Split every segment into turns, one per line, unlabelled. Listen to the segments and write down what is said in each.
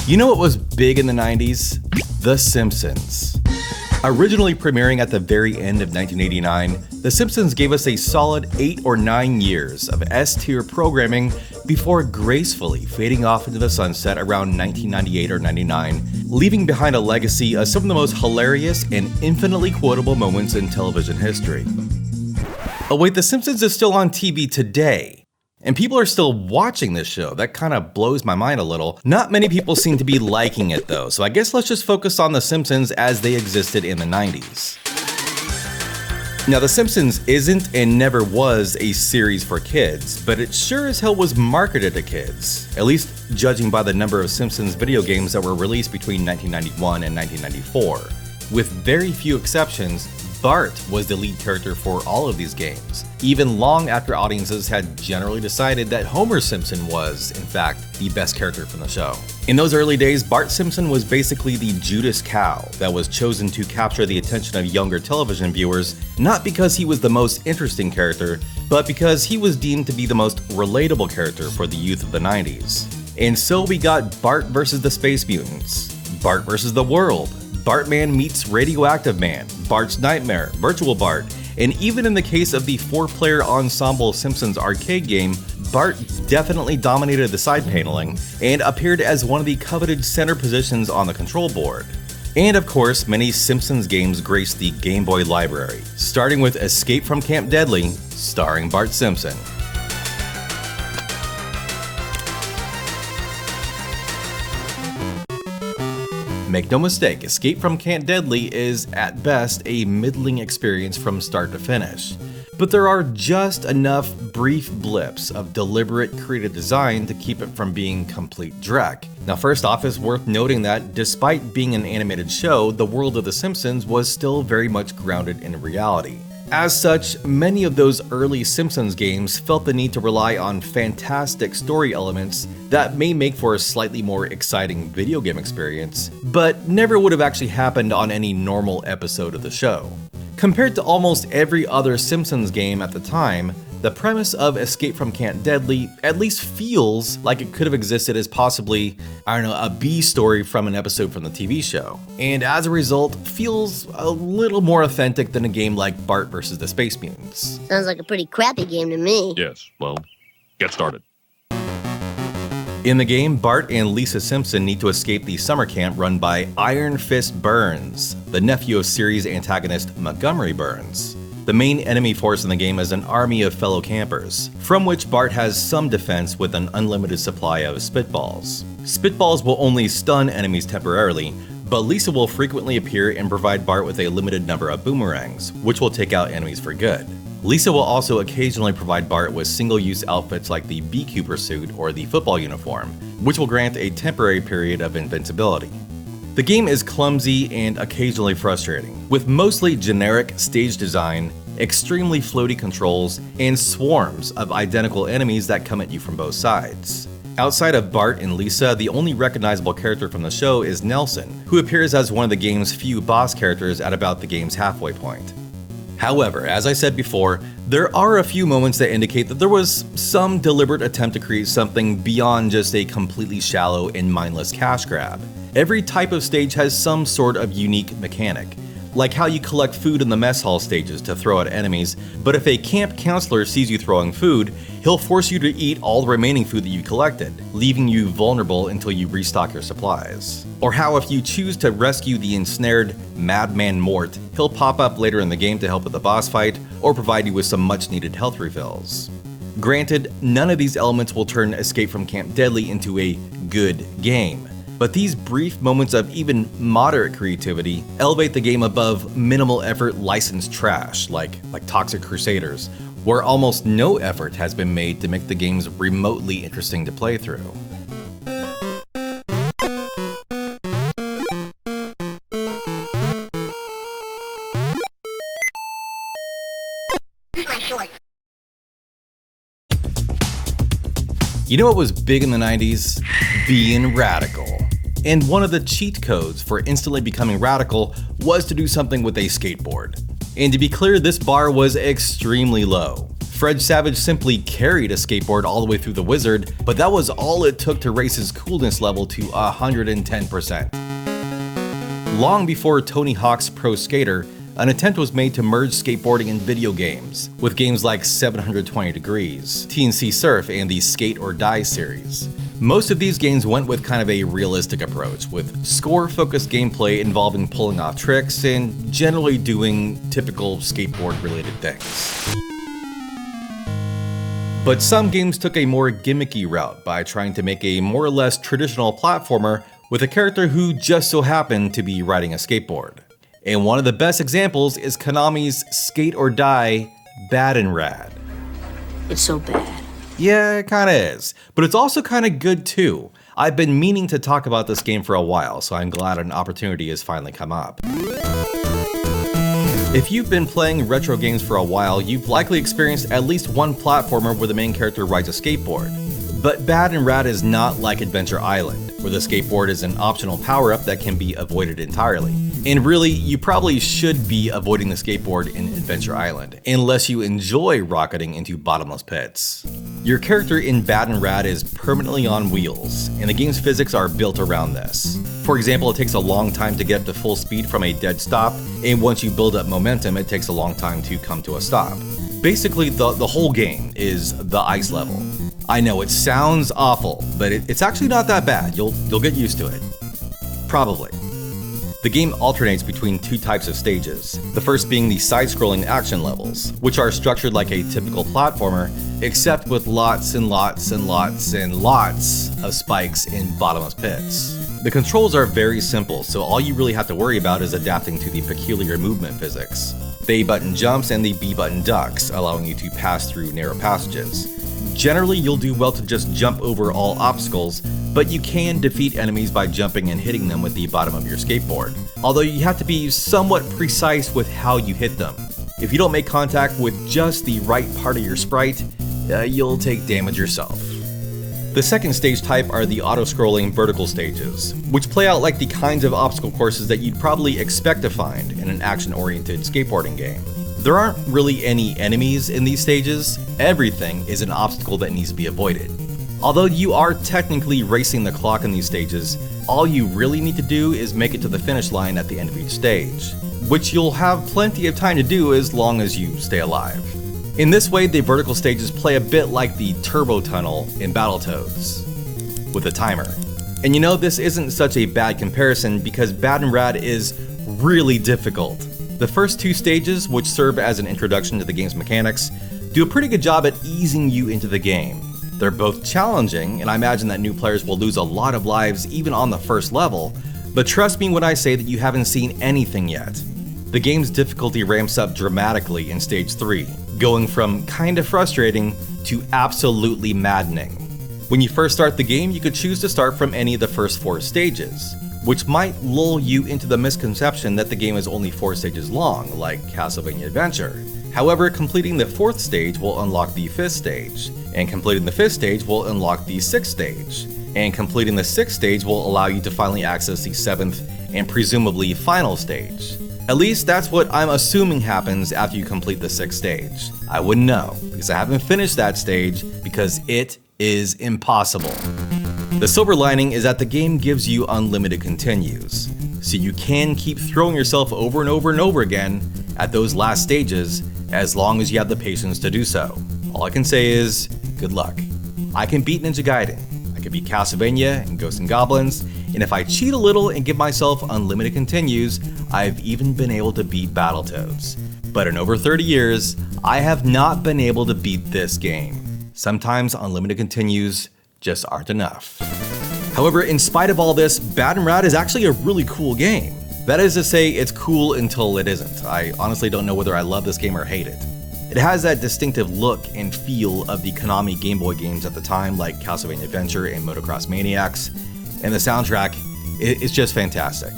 You know what was big in the 90s? The Simpsons. Originally premiering at the very end of 1989, The Simpsons gave us a solid 8 or 9 years of S-tier programming before gracefully fading off into the sunset around 1998 or 99, leaving behind a legacy of some of the most hilarious and infinitely quotable moments in television history. Oh wait, The Simpsons is still on TV today. And people are still watching this show. That kind of blows my mind a little. Not many people seem to be liking it though, so I guess let's just focus on The Simpsons as they existed in the 90s. Now, The Simpsons isn't and never was a series for kids, but it sure as hell was marketed to kids, at least judging by the number of Simpsons video games that were released between 1991 and 1994. With very few exceptions, Bart was the lead character for all of these games, even long after audiences had generally decided that Homer Simpson was, in fact, the best character from the show. In those early days, Bart Simpson was basically the Judas cow that was chosen to capture the attention of younger television viewers, not because he was the most interesting character, but because he was deemed to be the most relatable character for the youth of the 90s. And so we got Bart vs. the Space Mutants, Bart vs. the World, Bartman meets Radioactive Man, Bart's Nightmare, Virtual Bart, and even in the case of the 4-player ensemble Simpsons arcade game, Bart definitely dominated the side paneling and appeared as one of the coveted center positions on the control board. And of course, many Simpsons games graced the Game Boy library, starting with Escape from Camp Deadly, starring Bart Simpson. Make no mistake, Escape from Camp Deadly is, at best, a middling experience from start to finish. But there are just enough brief blips of deliberate creative design to keep it from being complete dreck. Now, first off, it's worth noting that despite being an animated show, the world of The Simpsons was still very much grounded in reality. As such, many of those early Simpsons games felt the need to rely on fantastic story elements that may make for a slightly more exciting video game experience, but never would have actually happened on any normal episode of the show. Compared to almost every other Simpsons game at the time, the premise of Escape from Camp Deadly at least feels like it could have existed as possibly, a B story from an episode from the TV show. And as a result, feels a little more authentic than a game like Bart vs. the Space Mutants.
Sounds like a pretty crappy game to me.
Yes, well, get started.
In the game, Bart and Lisa Simpson need to escape the summer camp run by Iron Fist Burns, the nephew of series antagonist Montgomery Burns. The main enemy force in the game is an army of fellow campers, from which Bart has some defense with an unlimited supply of spitballs. Spitballs will only stun enemies temporarily, but Lisa will frequently appear and provide Bart with a limited number of boomerangs, which will take out enemies for good. Lisa will also occasionally provide Bart with single-use outfits like the beekeeper suit or the football uniform, which will grant a temporary period of invincibility. The game is clumsy and occasionally frustrating, with mostly generic stage design, extremely floaty controls, and swarms of identical enemies that come at you from both sides. Outside of Bart and Lisa, the only recognizable character from the show is Nelson, who appears as one of the game's few boss characters at about the game's halfway point. However, as I said before, there are a few moments that indicate that there was some deliberate attempt to create something beyond just a completely shallow and mindless cash grab. Every type of stage has some sort of unique mechanic, like how you collect food in the mess hall stages to throw at enemies, but if a camp counselor sees you throwing food, he'll force you to eat all the remaining food that you collected, leaving you vulnerable until you restock your supplies. Or how if you choose to rescue the ensnared Madman Mort, he'll pop up later in the game to help with the boss fight, or provide you with some much needed health refills. Granted, none of these elements will turn Escape from Camp Deadly into a good game, but these brief moments of even moderate creativity elevate the game above minimal effort licensed trash like Toxic Crusaders, where almost no effort has been made to make the games remotely interesting to play through. You know what was big in the 90s? Being radical. And one of the cheat codes for instantly becoming radical was to do something with a skateboard. And to be clear, this bar was extremely low. Fred Savage simply carried a skateboard all the way through the wizard, but that was all it took to raise his coolness level to 110%. Long before Tony Hawk's Pro Skater, an attempt was made to merge skateboarding and video games, with games like 720 Degrees, TNC Surf, and the Skate or Die series. Most of these games went with kind of a realistic approach, with score-focused gameplay involving pulling off tricks and generally doing typical skateboard-related things. But some games took a more gimmicky route by trying to make a more or less traditional platformer with a character who just so happened to be riding a skateboard. And one of the best examples is Konami's Skate or Die Bad and Rad.
It's so bad.
Yeah, it kinda is, but it's also kinda good too. I've been meaning to talk about this game for a while, so I'm glad an opportunity has finally come up. If you've been playing retro games for a while, you've likely experienced at least one platformer where the main character rides a skateboard. But Bad and Rad is not like Adventure Island, where the skateboard is an optional power-up that can be avoided entirely. And really, you probably should be avoiding the skateboard in Adventure Island, unless you enjoy rocketing into bottomless pits. Your character in Bad and Rad is permanently on wheels, and the game's physics are built around this. For example, it takes a long time to get up to full speed from a dead stop, and once you build up momentum, it takes a long time to come to a stop. Basically, the whole game is the ice level. I know it sounds awful, but it's actually not that bad. You'll get used to it. Probably. The game alternates between two types of stages, the first being the side-scrolling action levels, which are structured like a typical platformer, except with lots and lots and lots and lots of spikes in bottomless pits. The controls are very simple, so all you really have to worry about is adapting to the peculiar movement physics. The A button jumps and the B button ducks, allowing you to pass through narrow passages. Generally, you'll do well to just jump over all obstacles, but you can defeat enemies by jumping and hitting them with the bottom of your skateboard, although you have to be somewhat precise with how you hit them. If you don't make contact with just the right part of your sprite, you'll take damage yourself. The second stage type are the auto-scrolling vertical stages, which play out like the kinds of obstacle courses that you'd probably expect to find in an action-oriented skateboarding game. There aren't really any enemies in these stages, everything is an obstacle that needs to be avoided. Although you are technically racing the clock in these stages, all you really need to do is make it to the finish line at the end of each stage, which you'll have plenty of time to do as long as you stay alive. In this way, the vertical stages play a bit like the turbo tunnel in Battletoads, with a timer. And you know, this isn't such a bad comparison because Bad and Rad is really difficult. The first two stages, which serve as an introduction to the game's mechanics, do a pretty good job at easing you into the game. They're both challenging, and I imagine that new players will lose a lot of lives even on the first level, but trust me when I say that you haven't seen anything yet. The game's difficulty ramps up dramatically in Stage 3, going from kinda frustrating to absolutely maddening. When you first start the game, you could choose to start from any of the first 4 stages, which might lull you into the misconception that the game is only 4 stages long, like Castlevania Adventure. However, completing the 4th stage will unlock the 5th stage, and completing the 5th stage will unlock the 6th stage, and completing the 6th stage will allow you to finally access the 7th and presumably final stage. At least that's what I'm assuming happens after you complete the 6th stage. I wouldn't know, because I haven't finished that stage, because it is impossible. The silver lining is that the game gives you unlimited continues, so you can keep throwing yourself over and over and over again at those last stages as long as you have the patience to do so. All I can say is, good luck. I can beat Ninja Gaiden, I can beat Castlevania and Ghosts and Goblins, and if I cheat a little and give myself unlimited continues, I've even been able to beat Battletoads. But in over 30 years, I have not been able to beat this game. Sometimes unlimited continues just aren't enough. However, in spite of all this, Bad and Rad is actually a really cool game. That is to say, it's cool until it isn't. I honestly don't know whether I love this game or hate it. It has that distinctive look and feel of the Konami GameBoy games at the time, like Castlevania Adventure and Motocross Maniacs, and the soundtrack is just fantastic.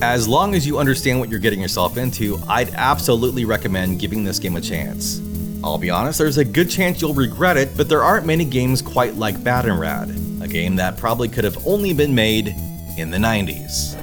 As long as you understand what you're getting yourself into, I'd absolutely recommend giving this game a chance. I'll be honest, there's a good chance you'll regret it, but there aren't many games quite like Bad and Rad, a game that probably could have only been made in the 90s.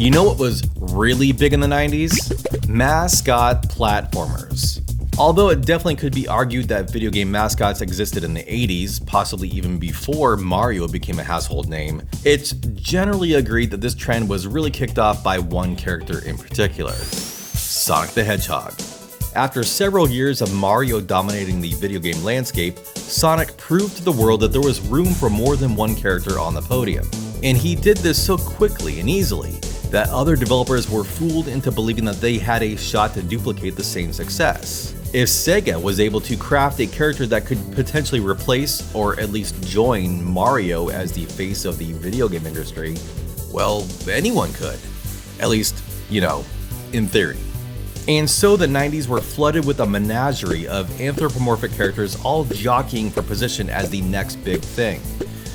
You know what was really big in the 90s? Mascot platformers. Although it definitely could be argued that video game mascots existed in the 80s, possibly even before Mario became a household name, it's generally agreed that this trend was really kicked off by one character in particular, Sonic the Hedgehog. After several years of Mario dominating the video game landscape, Sonic proved to the world that there was room for more than one character on the podium. And he did this so quickly and easily that other developers were fooled into believing that they had a shot to duplicate the same success. If Sega was able to craft a character that could potentially replace or at least join Mario as the face of the video game industry, well, anyone could. At least, in theory. And so the 90s were flooded with a menagerie of anthropomorphic characters all jockeying for position as the next big thing.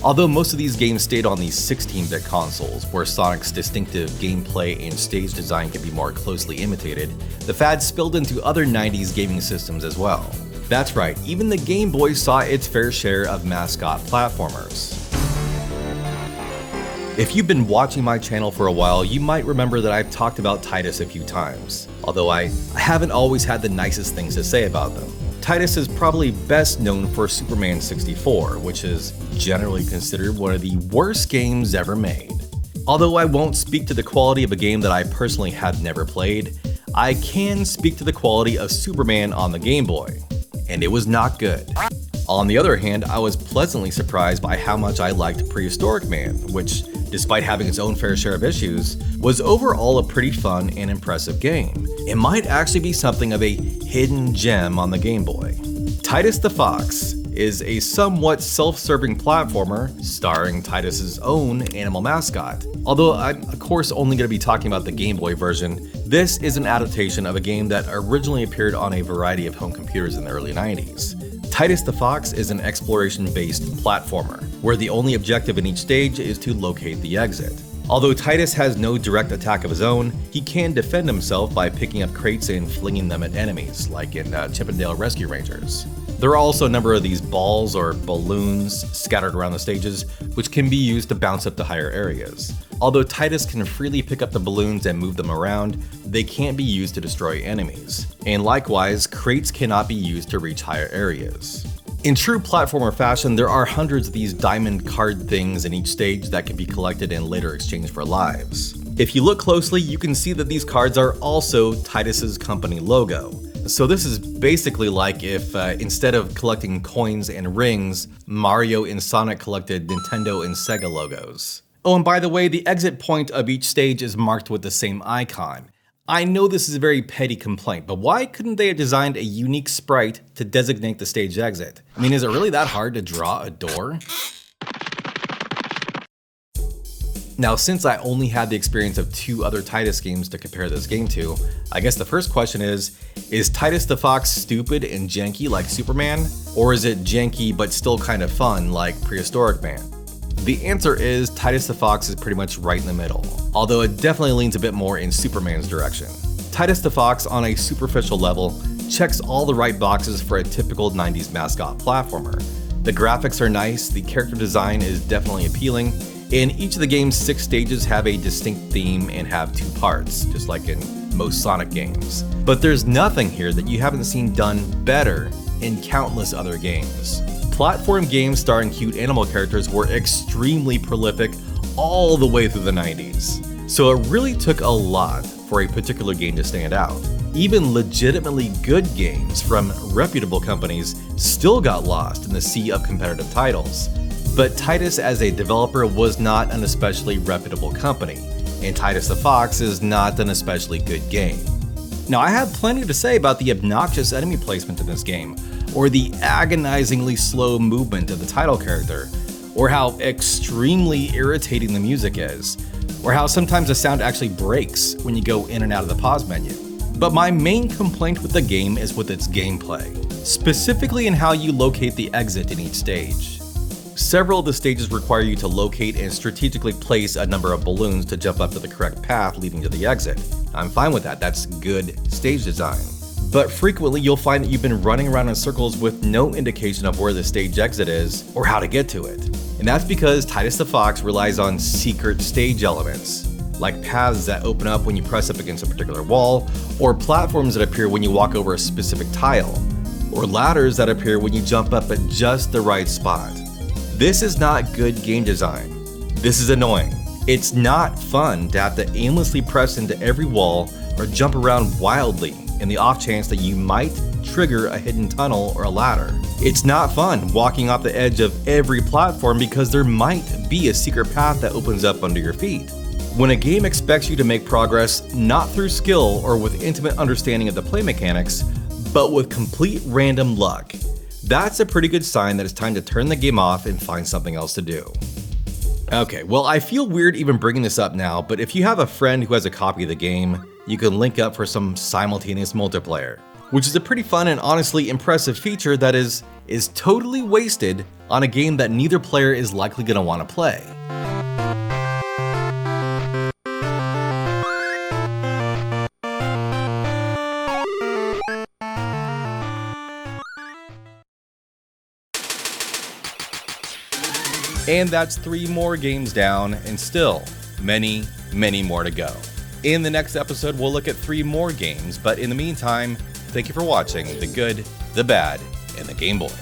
Although most of these games stayed on the 16-bit consoles, where Sonic's distinctive gameplay and stage design could be more closely imitated, the fad spilled into other 90s gaming systems as well. That's right, even the Game Boy saw its fair share of mascot platformers. If you've been watching my channel for a while, you might remember that I've talked about Titus a few times, although I haven't always had the nicest things to say about them. Titus is probably best known for Superman 64, which is generally considered one of the worst games ever made. Although I won't speak to the quality of a game that I personally have never played, I can speak to the quality of Superman on the Game Boy, and it was not good. On the other hand, I was pleasantly surprised by how much I liked Prehistoric Man, which, despite having its own fair share of issues, was overall a pretty fun and impressive game. It might actually be something of a hidden gem on the Game Boy. Titus the Fox is a somewhat self-serving platformer starring Titus's own animal mascot. Although I'm of course only going to be talking about the Game Boy version, this is an adaptation of a game that originally appeared on a variety of home computers in the early 90s. Titus the Fox is an exploration-based platformer, where the only objective in each stage is to locate the exit. Although Titus has no direct attack of his own, he can defend himself by picking up crates and flinging them at enemies, like in Chippendale Rescue Rangers. There are also a number of these balls or balloons scattered around the stages, which can be used to bounce up to higher areas. Although Titus can freely pick up the balloons and move them around, they can't be used to destroy enemies. And likewise, crates cannot be used to reach higher areas. In true platformer fashion, there are hundreds of these diamond card things in each stage that can be collected and later exchanged for lives. If you look closely, you can see that these cards are also Titus's company logo. So this is basically like if instead of collecting coins and rings, Mario and Sonic collected Nintendo and Sega logos. Oh, and by the way, the exit point of each stage is marked with the same icon. I know this is a very petty complaint, but why couldn't they have designed a unique sprite to designate the stage exit? I mean, is it really that hard to draw a door? Now, since I only had the experience of 2 other Titus games to compare this game to, I guess the first question is Titus the Fox stupid and janky like Superman? Or is it janky but still kind of fun like Prehistoric Man? The answer is Titus the Fox is pretty much right in the middle, although it definitely leans a bit more in Superman's direction. Titus the Fox, on a superficial level, checks all the right boxes for a typical 90s mascot platformer. The graphics are nice, the character design is definitely appealing, and each of the game's 6 stages have a distinct theme and have 2 parts, just like in most Sonic games. But there's nothing here that you haven't seen done better in countless other games. Platform games starring cute animal characters were extremely prolific all the way through the 90s. So it really took a lot for a particular game to stand out. Even legitimately good games from reputable companies still got lost in the sea of competitive titles. But Titus as a developer was not an especially reputable company, and Titus the Fox is not an especially good game. Now, I have plenty to say about the obnoxious enemy placement in this game, or the agonizingly slow movement of the title character, or how extremely irritating the music is, or how sometimes the sound actually breaks when you go in and out of the pause menu. But my main complaint with the game is with its gameplay, specifically in how you locate the exit in each stage. Several of the stages require you to locate and strategically place a number of balloons to jump up to the correct path leading to the exit. I'm fine with that, that's good stage design. But frequently you'll find that you've been running around in circles with no indication of where the stage exit is or how to get to it. And that's because Titus the Fox relies on secret stage elements. like paths that open up when you press up against a particular wall, or platforms that appear when you walk over a specific tile, or ladders that appear when you jump up at just the right spot. This is not good game design. This is annoying. It's not fun to have to aimlessly press into every wall or jump around wildly in the off chance that you might trigger a hidden tunnel or a ladder. It's not fun walking off the edge of every platform because there might be a secret path that opens up under your feet. When a game expects you to make progress not through skill or with intimate understanding of the play mechanics, but with complete random luck, that's a pretty good sign that it's time to turn the game off and find something else to do. Okay, well, I feel weird even bringing this up now, but if you have a friend who has a copy of the game, you can link up for some simultaneous multiplayer, which is a pretty fun and honestly impressive feature that is totally wasted on a game that neither player is likely going to want to play. And that's 3 more games down, and still many, many more to go. In the next episode, we'll look at 3 more games, but in the meantime, thank you for watching The Good, The Bad, and The Game Boy.